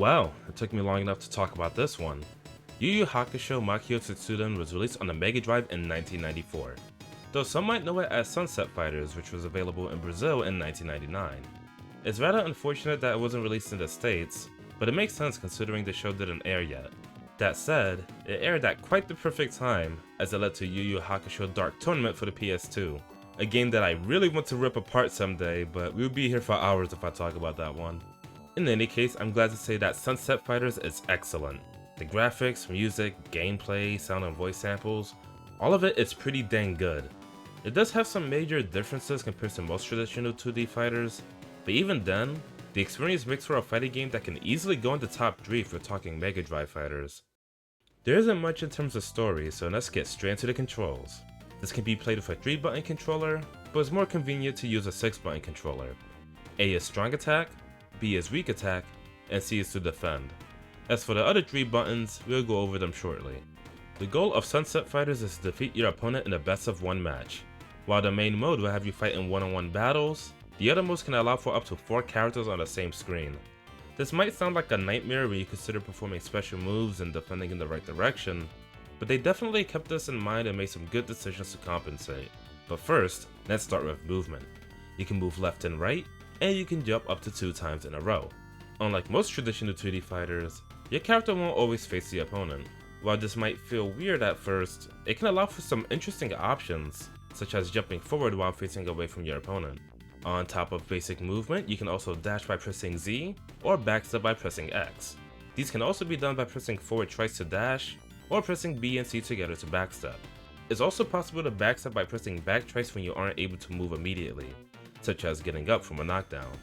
Well, it took me long enough to talk about this one. Yu Yu Hakusho Makyō Tōitsusen was released on the Mega Drive in 1994, though some might know it as Sunset Fighters, which was available in Brazil in 1999. It's rather unfortunate that it wasn't released in the States, but it makes sense considering the show didn't air yet. That said, it aired at quite the perfect time, as it led to Yu Yu Hakusho Dark Tournament for the PS2, a game that I really want to rip apart someday, but we would be here for hours if I talk about that one. In any case, I'm glad to say that Sunset Fighters is excellent. The graphics, music, gameplay, sound and voice samples, all of it is pretty dang good. It does have some major differences compared to most traditional 2D fighters, but even then, the experience makes for a fighting game that can easily go in the top 3 if we're talking Mega Drive fighters. There isn't much in terms of story, so let's get straight into the controls. This can be played with a 3-button controller, but it's more convenient to use a 6-button controller. A is strong attack, B is weak attack, and C is to defend. As for the other 3 buttons, we'll go over them shortly. The goal of Sunset Fighters is to defeat your opponent in a best of 1 match. While the main mode will have you fight in one-on-one battles, the other modes can allow for up to 4 characters on the same screen. This might sound like a nightmare when you consider performing special moves and defending in the right direction, but they definitely kept this in mind and made some good decisions to compensate. But first, let's start with movement. You can move left and right, and you can jump up to 2 times in a row. Unlike most traditional 2D fighters, your character won't always face the opponent. While this might feel weird at first, it can allow for some interesting options, such as jumping forward while facing away from your opponent. On top of basic movement, you can also dash by pressing Z, or backstep by pressing X. These can also be done by pressing forward twice to dash, or pressing B and C together to backstep. It's also possible to backstep by pressing back twice when you aren't able to move immediately, such as getting up from a knockdown.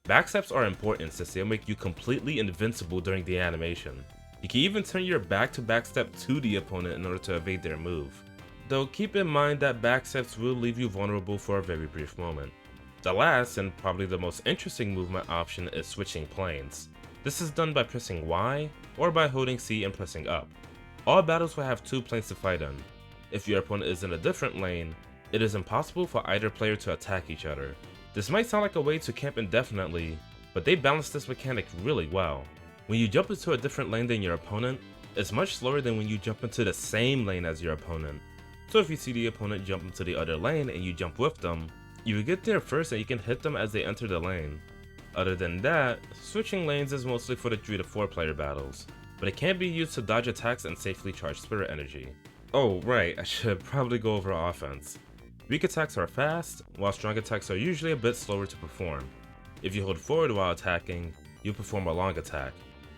Backsteps are important since they'll make you completely invincible during the animation. You can even turn your back to backstep to the opponent in order to evade their move. Though keep in mind that backsteps will leave you vulnerable for a very brief moment. The last, and probably the most interesting movement option is switching planes. This is done by pressing Y, or by holding C and pressing up. All battles will have 2 planes to fight in. If your opponent is in a different lane, it is impossible for either player to attack each other. This might sound like a way to camp indefinitely, but they balance this mechanic really well. When you jump into a different lane than your opponent, it's much slower than when you jump into the same lane as your opponent. So if you see the opponent jump into the other lane and you jump with them, you will get there first and you can hit them as they enter the lane. Other than that, switching lanes is mostly for the 3 to 4 player battles, but it can be used to dodge attacks and safely charge spirit energy. Oh right, I should probably go over offense. Weak attacks are fast, while strong attacks are usually a bit slower to perform. If you hold forward while attacking, you perform a long attack.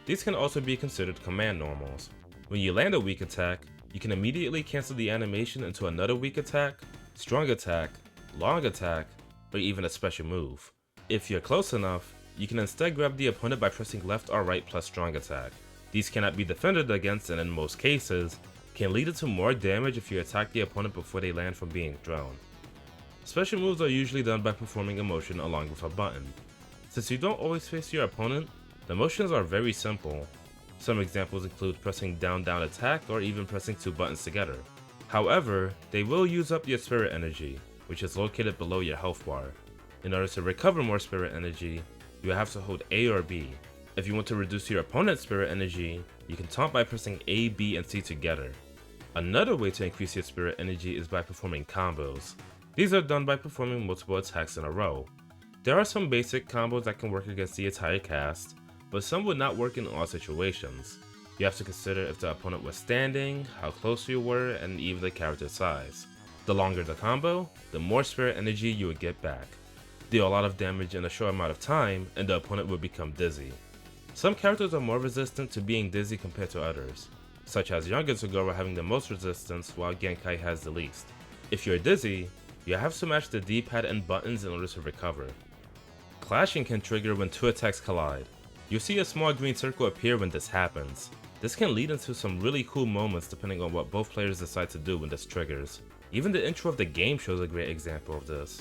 These can also be considered command normals. When you land a weak attack, you can immediately cancel the animation into another weak attack, strong attack, long attack, or even a special move. If you're close enough, you can instead grab the opponent by pressing left or right plus strong attack. These cannot be defended against and in most cases, can lead to more damage if you attack the opponent before they land from being thrown. Special moves are usually done by performing a motion along with a button. Since you don't always face your opponent, the motions are very simple. Some examples include pressing down attack or even pressing 2 buttons together. However, they will use up your spirit energy, which is located below your health bar. In order to recover more spirit energy, you will have to hold A or B. If you want to reduce your opponent's spirit energy, you can taunt by pressing A, B, and C together. Another way to increase your spirit energy is by performing combos. These are done by performing multiple attacks in a row. There are some basic combos that can work against the entire cast, but some would not work in all situations. You have to consider if the opponent was standing, how close you were, and even the character size. The longer the combo, the more spirit energy you would get back. Deal a lot of damage in a short amount of time, and the opponent will become dizzy. Some characters are more resistant to being dizzy compared to others, such as Younger Zagora having the most resistance while Genkai has the least. If you're dizzy, you have to match the D-pad and buttons in order to recover. Clashing can trigger when 2 attacks collide. You'll see a small green circle appear when this happens. This can lead into some really cool moments depending on what both players decide to do when this triggers. Even the intro of the game shows a great example of this.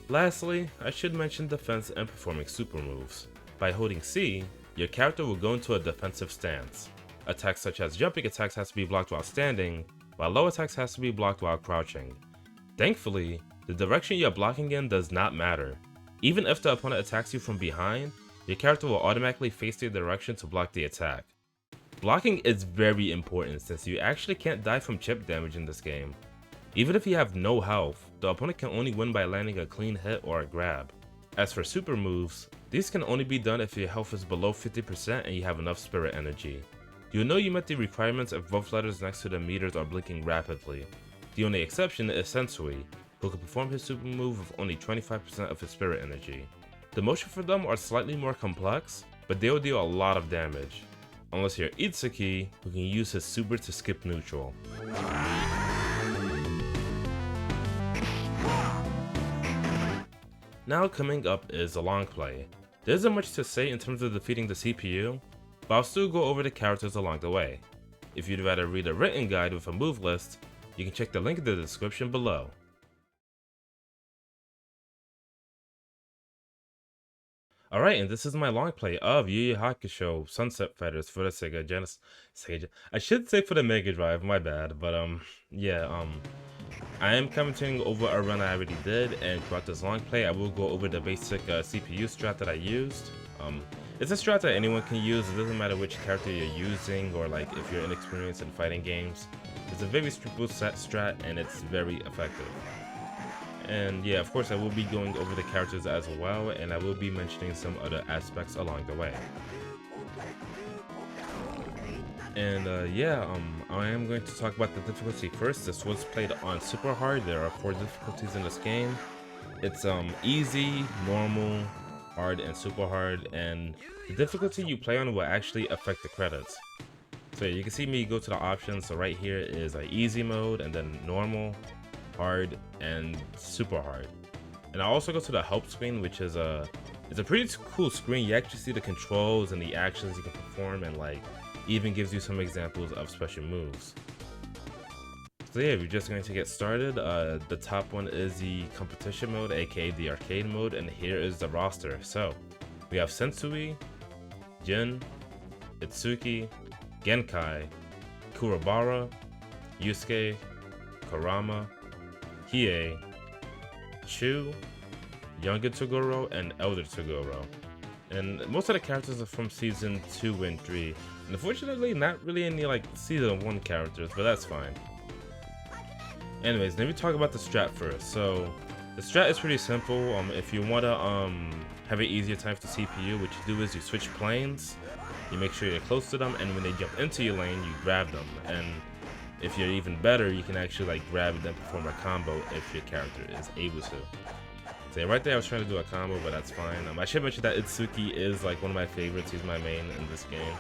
Lastly, I should mention defense and performing super moves. By holding C, your character will go into a defensive stance. Attacks such as jumping attacks has to be blocked while standing, while low attacks has to be blocked while crouching. Thankfully, the direction you're blocking in does not matter. Even if the opponent attacks you from behind, your character will automatically face their direction to block the attack. Blocking is very important since you actually can't die from chip damage in this game. Even if you have no health, the opponent can only win by landing a clean hit or a grab. As for super moves, these can only be done if your health is below 50% and you have enough spirit energy. You'll know you met the requirements if both letters next to the meters are blinking rapidly. The only exception is Sensui, who can perform his super move with only 25% of his spirit energy. The motion for them are slightly more complex, but they will deal a lot of damage. Unless you're Itsuki, who can use his super to skip neutral. Now coming up is the Longplay. There isn't much to say in terms of defeating the CPU, but I'll still go over the characters along the way. If you'd rather read a written guide with a move list, you can check the link in the description below. Alright, and this is my long play of Yu Yu Hakusho Sunset Fighters for the Sega Genesis. I should say for the Mega Drive, my bad, but I am commenting over a run I already did, and throughout this long play, I will go over the basic CPU strat that I used. It's a strat that anyone can use. It doesn't matter which character you're using or like if you're inexperienced in fighting games. It's a very simple set strat, and it's very effective. And yeah, of course I will be going over the characters as well, and I will be mentioning some other aspects along the way. And I am going to talk about the difficulty first. This was played on super hard. There are 4 difficulties in this game. It's easy, normal, hard, and super hard, and the difficulty you play on will actually affect the credits. So you can see me go to the options. So right here is easy mode, and then normal, hard, and super hard. And I also go to the help screen, which is it's a pretty cool screen. You actually see the controls and the actions you can perform, and like even gives you some examples of special moves. So yeah, we're just going to get started. The top one is the competition mode, aka the arcade mode, and here is the roster. So we have Sensui, Jin, Itsuki, Genkai, Kurabara, Yusuke, Kurama, Hiei, Chu, Younger Toguro, and Elder Toguro. And most of the characters are from season 2 and 3. And unfortunately, not really any like season 1 characters, but that's fine. Anyways, let me talk about the strat first. So the strat is pretty simple. If you want to have an easier time with the CPU, what you do is you switch planes, you make sure you're close to them, and when they jump into your lane, you grab them. And if you're even better, you can actually like grab and then perform a combo if your character is able to. So right there, I was trying to do a combo, but that's fine. I should mention that Itsuki is like one of my favorites. He's my main in this game.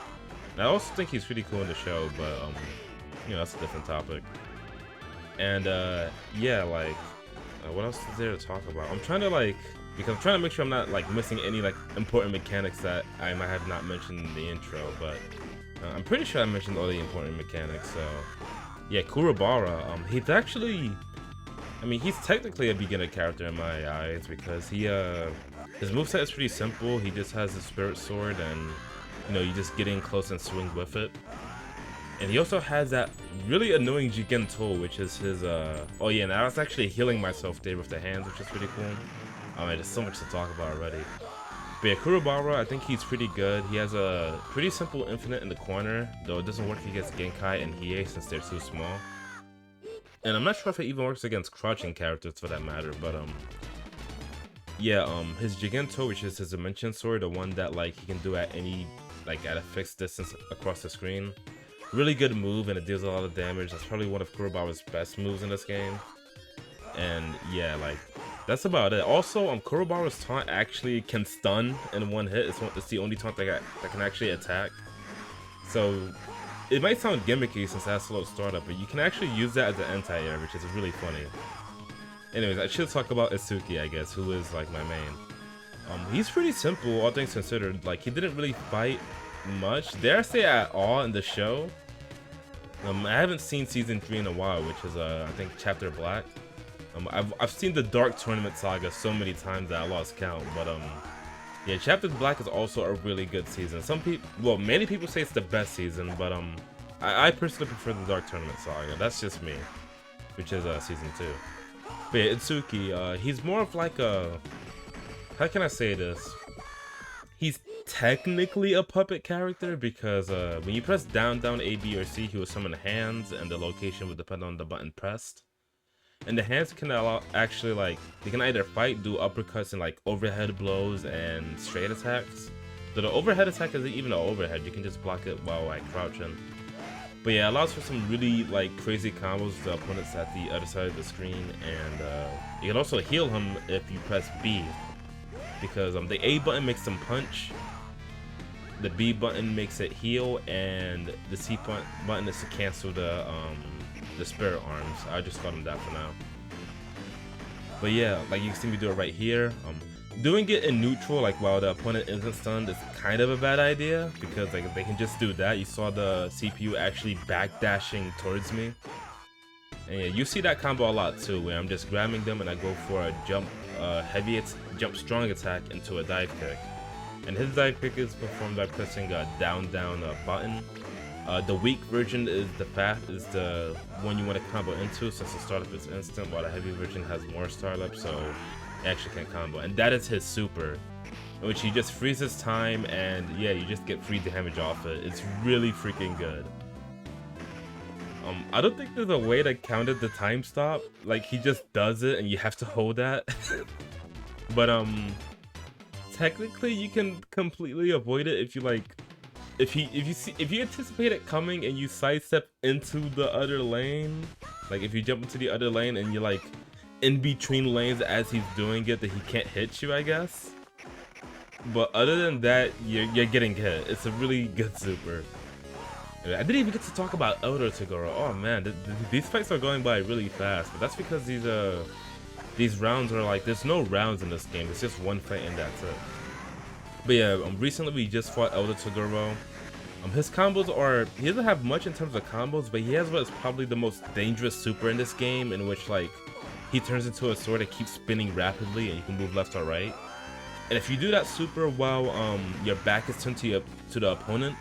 And I also think he's pretty cool in the show, but you know, that's a different topic. And yeah, like what else is there to talk about? I'm trying to make sure I'm not like missing any like important mechanics that I might have not mentioned in the intro, but I'm pretty sure I mentioned all the important mechanics. So yeah, Kurabara, he's actually, he's technically a beginner character in my eyes because his moveset is pretty simple. He just has the spirit sword, and you know, you just get in close and swing with it. And he also has that really annoying Jigento, which is his oh yeah, and I was actually healing myself there with the hands, which is pretty cool. There's so much to talk about already. But yeah, Kurabara, I think he's pretty good. He has a pretty simple infinite in the corner, though it doesn't work against Genkai and Hiei since they're too small. And I'm not sure if it even works against crouching characters for that matter, but yeah, his Jigento, which is his dimension sword, the one that like he can do at any at a fixed distance across the screen. Really good move, and it deals a lot of damage. That's probably one of Kurabara's best moves in this game. And yeah, like that's about it. Also, Kurabara's taunt actually can stun in one hit. It's the only taunt that can actually attack. So it might sound gimmicky since it has slow startup, but you can actually use that as an anti-air, which is really funny. Anyways, I should talk about Itsuki, I guess, who is like my main. He's pretty simple, all things considered. Like, he didn't really fight much, dare I say at all, in the show. I haven't seen season 3 in a while, which is I think Chapter Black. I've seen the Dark Tournament Saga so many times that I lost count, but yeah, Chapter Black is also a really good season. Many people say it's the best season, but I personally prefer the Dark Tournament Saga. That's just me, which is season 2. But yeah, Itsuki, he's more of like a, how can I say this? He's technically a puppet character because when you press down, down, A, B, or C, he will summon hands, and the location will depend on the button pressed. And the hands can actually, like, they can either fight, do uppercuts, and like overhead blows and straight attacks. So the overhead attack isn't even an overhead, you can just block it while like crouching. But yeah, it allows for some really like crazy combos with the opponents at the other side of the screen, and you can also heal him if you press B. Because the A button makes them punch, the B button makes it heal, and the C button is to cancel the spirit arms. I just call them that for now. But yeah, like you can see me do it right here. Doing it in neutral, like while the opponent isn't stunned, is kind of a bad idea because like they can just do that. You saw the CPU actually backdashing towards me. And yeah, you see that combo a lot too, where I'm just grabbing them and I go for a jump jump strong attack into a dive kick. And his dive kick is performed by pressing a down button. The weak version is the one you want to combo into, since the startup is instant, while the heavy version has more startup, so it actually can't combo. And that is his super, in which he just freezes time, and yeah, you just get free damage off it. It's really freaking good. I don't think there's a way to counter the time stop. Like, he just does it and you have to hold that. But technically you can completely avoid it if you like, if you anticipate it coming and you sidestep into the other lane. Like if you jump into the other lane and you're like in between lanes as he's doing it, that he can't hit you, I guess. But other than that, you're getting hit. It's a really good super. I didn't even get to talk about Elder Toguro. Oh man, these fights are going by really fast. But that's because these rounds are like, there's no rounds in this game. It's just one fight and that's it. But yeah, recently we just fought Elder Toguro. His combos are, he doesn't have much in terms of combos, but he has what is probably the most dangerous super in this game, in which like he turns into a sword that keeps spinning rapidly and you can move left or right. And if you do that super while your back is turned to the opponent,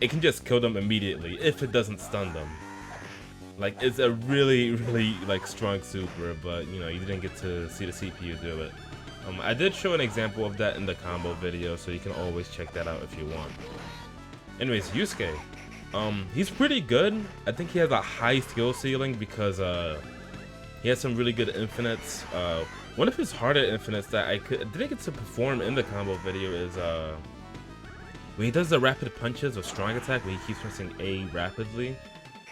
it can just kill them immediately if it doesn't stun them. Like, it's a really, really like strong super, but you know, you didn't get to see the CPU do it. I did show an example of that in the combo video, so you can always check that out if you want. Anyways, Yusuke, he's pretty good. I think he has a high skill ceiling because he has some really good infinites. One of his harder infinites that I didn't get to perform in the combo video is when he does the rapid punches or strong attack, when he keeps pressing A rapidly.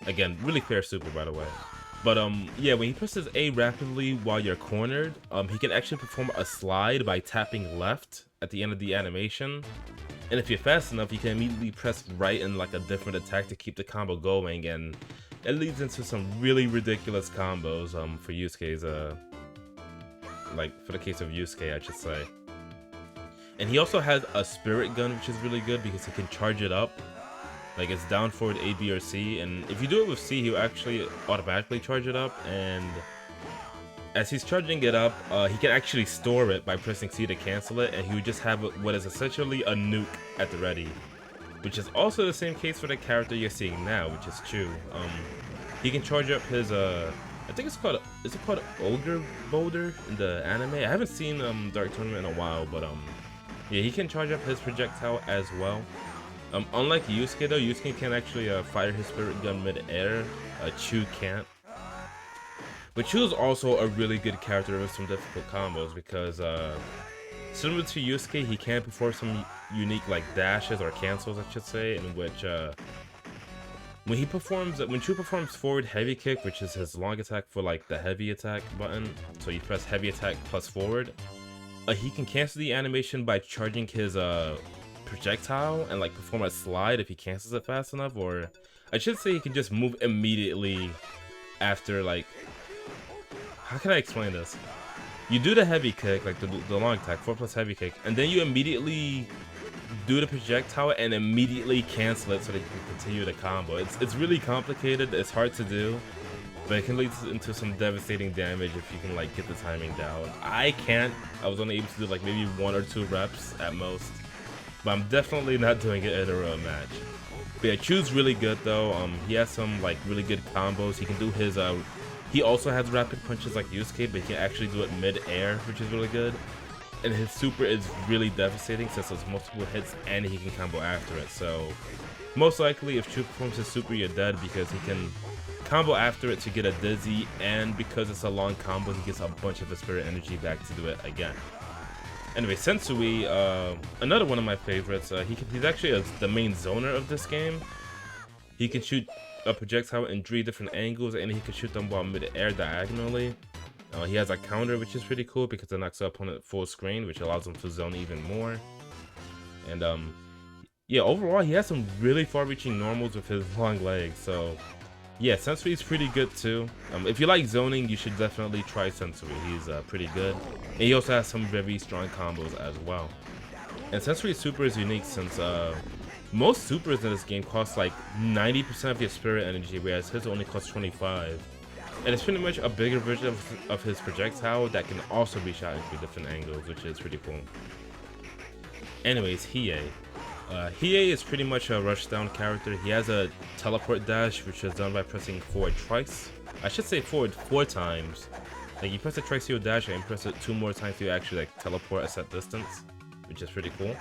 Again, really fair super, by the way. But yeah, when he presses A rapidly while you're cornered, he can actually perform a slide by tapping left at the end of the animation. And if you're fast enough, you can immediately press right in like a different attack to keep the combo going, and it leads into some really ridiculous combos for Yusuke's like for the case of Yusuke, I should say. And he also has a spirit gun, which is really good because he can charge it up. Like, it's down, forward, A, B, or C, and if you do it with C, he'll actually automatically charge it up, and as he's charging it up, he can actually store it by pressing C to cancel it, and he would just have what is essentially a nuke at the ready. Which is also the same case for the character you're seeing now, which is Chu. He can charge up his, I think it's called, is it called Ogre Boulder in the anime? I haven't seen Dark Tournament in a while, but yeah, he can charge up his projectile as well. Unlike Yusuke though, Yusuke can actually fire his spirit gun mid-air. Chu can't. But Chu is also a really good character with some difficult combos because similar to Yusuke, he can perform some unique like dashes or cancels, I should say, in which when Chu performs forward heavy kick, which is his long attack for like the heavy attack button, so you press heavy attack plus forward, he can cancel the animation by charging his projectile and like perform a slide if he cancels it fast enough, or I should say he can just move immediately after, like, how can I explain this? You do the heavy kick, like the long attack, 4+ heavy kick, and then you immediately do the projectile and immediately cancel it so that you can continue the combo. It's really complicated, it's hard to do, but it can lead into some devastating damage if you can like get the timing down. I was only able to do like maybe 1 or 2 reps at most. But I'm definitely not doing it in a real match. But yeah, Chu's really good though. He has some like really good combos. He can do his he also has rapid punches like Yusuke, but he can actually do it mid-air, which is really good. and his super is really devastating since there's multiple hits and he can combo after it. So most likely if Chu performs his super, you're dead because he can combo after it to get a dizzy, and because it's a long combo, he gets a bunch of his spirit energy back to do it again. Anyway, Sensui, another one of my favorites. He's actually the main zoner of this game. He can shoot a projectile in 3 different angles, and he can shoot them while mid-air diagonally. He has a counter, which is pretty cool because it knocks the opponent full screen, which allows him to zone even more. And yeah, overall, he has some really far-reaching normals with his long legs. So yeah, Sensui is pretty good too. If you like zoning, you should definitely try Sensui. He's pretty good. And he also has some very strong combos as well. And Sensui's super is unique since most supers in this game cost like 90% of your spirit energy, whereas his only costs 25. And it's pretty much a bigger version of his projectile that can also be shot in 3 different angles, which is pretty cool. Anyways, Hiei. Hiei is pretty much a rushdown character. He has a teleport dash, which is done by pressing forward twice. I should say forward 4 times. Like you press it twice, you'll dash, and press it 2 more times, you actually like teleport a set distance, which is pretty cool.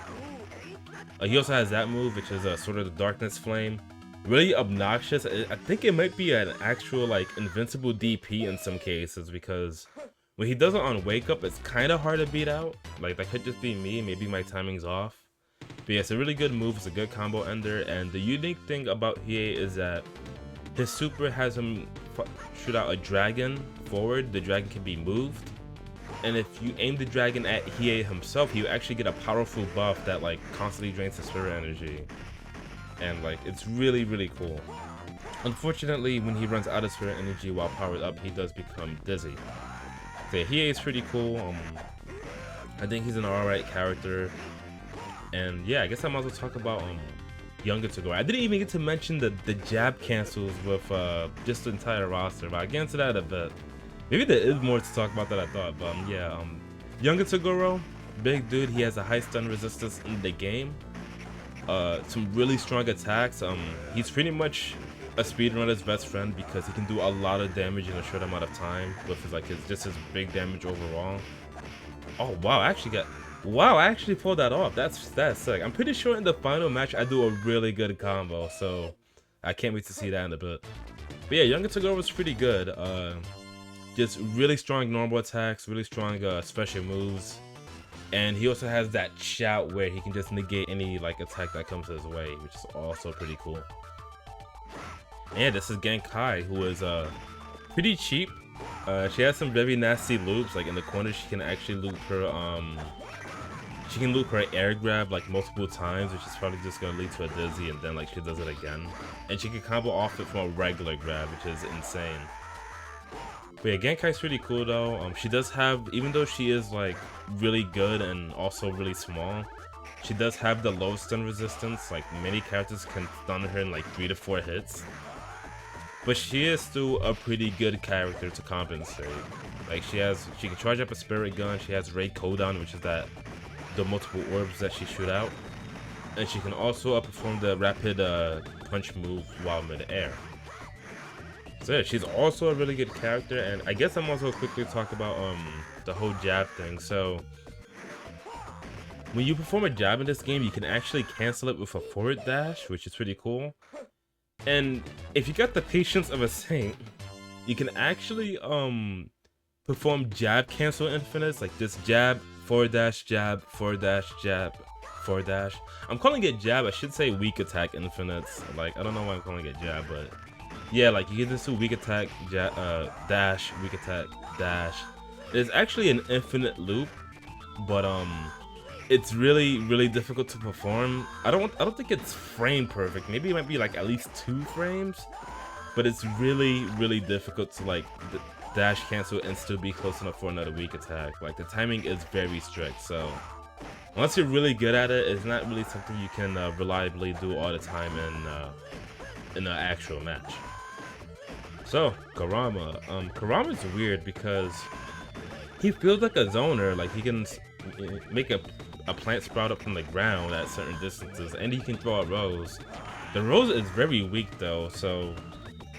He also has that move, which is sort of the Darkness Flame. Really obnoxious. I think it might be an actual like invincible DP in some cases, because when he does it on Wake Up, it's kind of hard to beat out. Like that could just be me, maybe my timing's off. But yeah, it's a really good move, it's a good combo ender, and the unique thing about Hiei is that his super has him shoot out a dragon forward. The dragon can be moved, and if you aim the dragon at Hiei himself, you actually get a powerful buff that like constantly drains his spirit energy, and like it's really cool. Unfortunately, when he runs out of spirit energy while powered up, he does become dizzy. So yeah, Hiei is pretty cool. I think he's an alright character. And yeah, I guess I might as well talk about Younger Toguro. I didn't even get to mention the jab cancels with just the entire roster, but I'll get into that a bit. Maybe there is more to talk about that I thought, but yeah, Younger Toguro, big dude. He has a high stun resistance in the game. Some really strong attacks. He's pretty much a speedrunner's best friend because he can do a lot of damage in a short amount of time with his big damage overall. Oh wow, I actually pulled that off. That's sick. I'm pretty sure in the final match I do a really good combo, so I can't wait to see that in a bit. But yeah, Younger Toguro was pretty good. Just really strong normal attacks, really strong special moves, and he also has that shout where he can just negate any like attack that comes his way, which is also pretty cool. And this is Genkai, who is pretty cheap. She has some very nasty loops. Like in the corner, she can actually loop her she can loop her air grab like multiple times, which is probably just gonna lead to a dizzy, and then like she does it again. And she can combo off it from a regular grab, which is insane. But yeah, Genkai's pretty cool though. She does have, even though she is like really good and also really small, she does have the low stun resistance. Like many characters can stun her in like 3 to 4 hits. But she is still a pretty good character to compensate. Like she can charge up a spirit gun. She has Ray Kodan, which is the multiple orbs that she shoot out, and she can also perform the rapid punch move while mid-air. So yeah, she's also a really good character, and I guess I'm also quickly talk about the whole jab thing. So when you perform a jab in this game, you can actually cancel it with a forward dash, which is pretty cool. And if you got the patience of a saint, you can actually perform jab cancel infinites, like this jab, forward dash, jab, forward dash, jab, forward dash. I'm calling it jab. I should say weak attack infinites. Like I don't know why I'm calling it jab, but yeah, like you can just do weak attack, jab, dash, weak attack, dash. It's actually an infinite loop, but it's really difficult to perform. I don't think it's frame perfect. Maybe it might be like at least 2 frames, but it's really difficult to like dash cancel and still be close enough for another weak attack. Like the timing is very strict, so unless you're really good at it, it's not really something you can reliably do all the time in an actual match. So Kurama, Kurama's weird because he feels like a zoner. Like he can make a plant sprout up from the ground at certain distances, and he can throw a rose. The rose is very weak though, so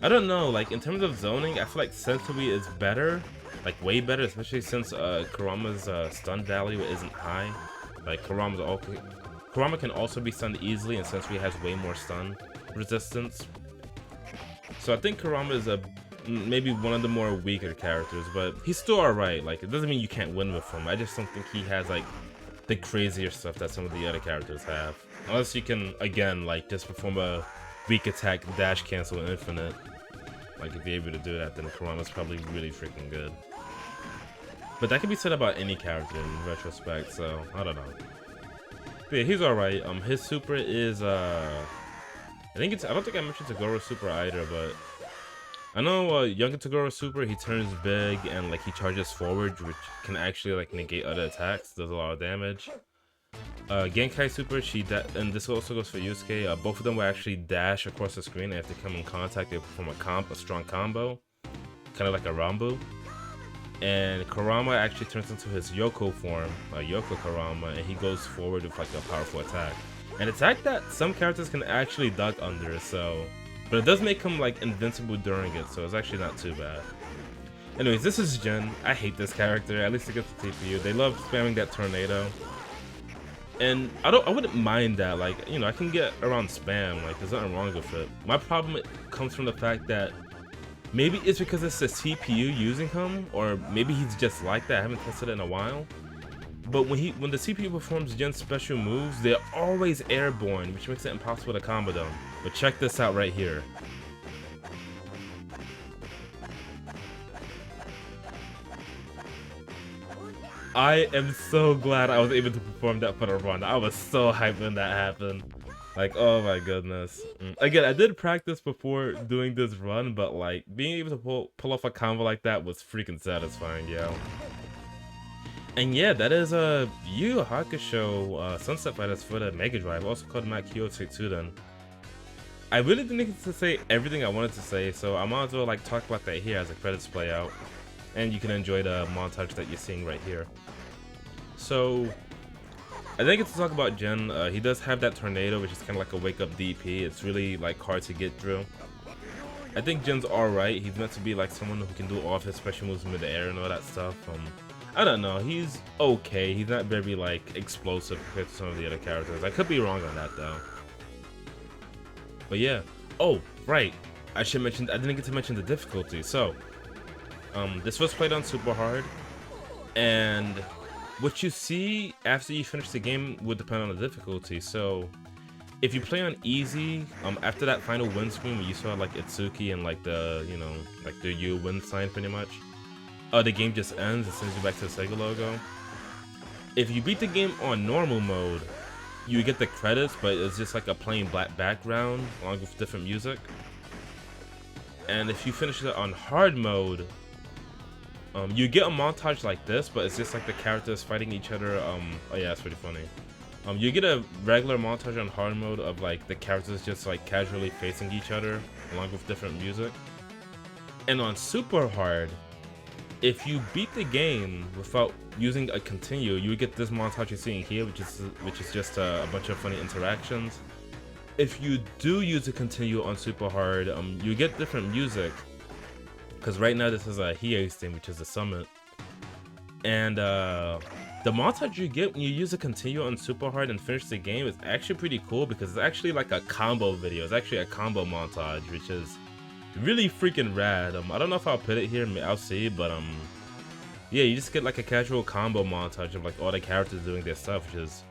I don't know, like in terms of zoning, I feel like Sensui is better, like way better, especially since Kurama's stun value isn't high. Like Kurama can also be stunned easily, and since he has way more stun resistance. So I think Kurama is maybe one of the more weaker characters, but he's still alright. Like, it doesn't mean you can't win with him. I just don't think he has like the crazier stuff that some of the other characters have. Unless you can, again, like just perform a weak attack dash cancel infinite. Like, if you're able to do that, then Kurama's probably really freaking good. But that can be said about any character in retrospect, so I don't know. But yeah, he's alright. His super is I don't think I mentioned Togoro's super either, but I know younger Togoro's super, he turns big and like he charges forward, which can actually like negate other attacks, does a lot of damage. Genkai super, and this also goes for Yusuke, both of them will actually dash across the screen, and if they come in contact, they perform a strong combo, kind of like a Rambu. And Kurama actually turns into his Yoko form, Yoko Kurama, and he goes forward with like a powerful attack. An attack that some characters can actually duck under, so... But it does make him like invincible during it, so it's actually not too bad. Anyways, this is Jin. I hate this character, at least it gets the TPU. They love spamming that tornado. And I wouldn't mind that, like, you know, I can get around spam, like there's nothing wrong with it. My problem comes from the fact that maybe it's because it's the CPU using him, or maybe he's just like that. I haven't tested it in a while. But when the CPU performs Jin's special moves, they're always airborne, which makes it impossible to combo them. But check this out right here. I am so glad I was able to perform that for the run. I was so hyped when that happened. Like, oh my goodness. Again, I did practice before doing this run, but like being able to pull off a combo like that was freaking satisfying, yo. And yeah, that is Yu Yu Hakusho Sunset Fighters for the Mega Drive, also called Makyō Tōitsusen. I really didn't get to say everything I wanted to say, so I might as well like talk about that here as the credits play out, and you can enjoy the montage that you're seeing right here. So I didn't get to talk about Jin. He does have that tornado, which is kind of like a wake up DP. It's really like hard to get through. I think Jin's alright. He's meant to be like someone who can do all of his special moves in midair and all that stuff. I don't know, he's okay. He's not very like explosive compared to some of the other characters. I could be wrong on that though. But yeah. Oh, right. I didn't get to mention the difficulty. So, this was played on super hard, and what you see after you finish the game would depend on the difficulty. So, if you play on easy, after that final win screen where you saw like Itsuki and like the, you know, like the U win sign pretty much. The game just ends and sends you back to the Sega logo. If you beat the game on normal mode, you get the credits, but it's just like a plain black background along with different music. And if you finish it on hard mode, you get a montage like this, but it's just like the characters fighting each other. Oh yeah, it's pretty funny. You get a regular montage on hard mode of like the characters just like casually facing each other along with different music. And on super hard, if you beat the game without using a continue, you would get this montage you're seeing here, which is just a bunch of funny interactions. If you do use a continue on super hard, you get different music. Because right now this is a Hiei's thing, which is a summit. And the montage you get when you use a continue on super hard and finish the game is actually pretty cool, because it's actually like a combo video. It's actually a combo montage, which is really freaking rad. I don't know if I'll put it here, I'll see, but yeah, you just get like a casual combo montage of like all the characters doing their stuff, which is,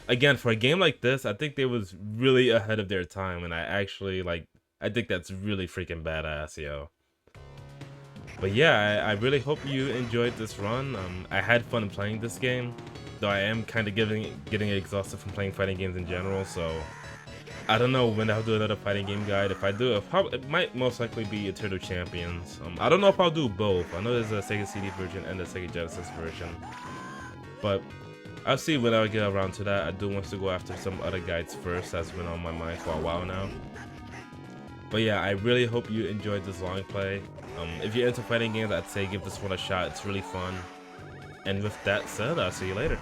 again, for a game like this, I think they was really ahead of their time, and I think that's really freaking badass, yo. But yeah, I really hope you enjoyed this run. I had fun playing this game, though I am kind of getting exhausted from playing fighting games in general, so I don't know when I'll do another fighting game guide. If I do, it might most likely be Eternal Champions. I don't know if I'll do both. I know there's a Sega CD version and a Sega Genesis version, but I'll see when I get around to that. I do want to go after some other guides first. That's been on my mind for a while now. But yeah, I really hope you enjoyed this long play. If you're into fighting games, I'd say give this one a shot. It's really fun. And with that said, I'll see you later.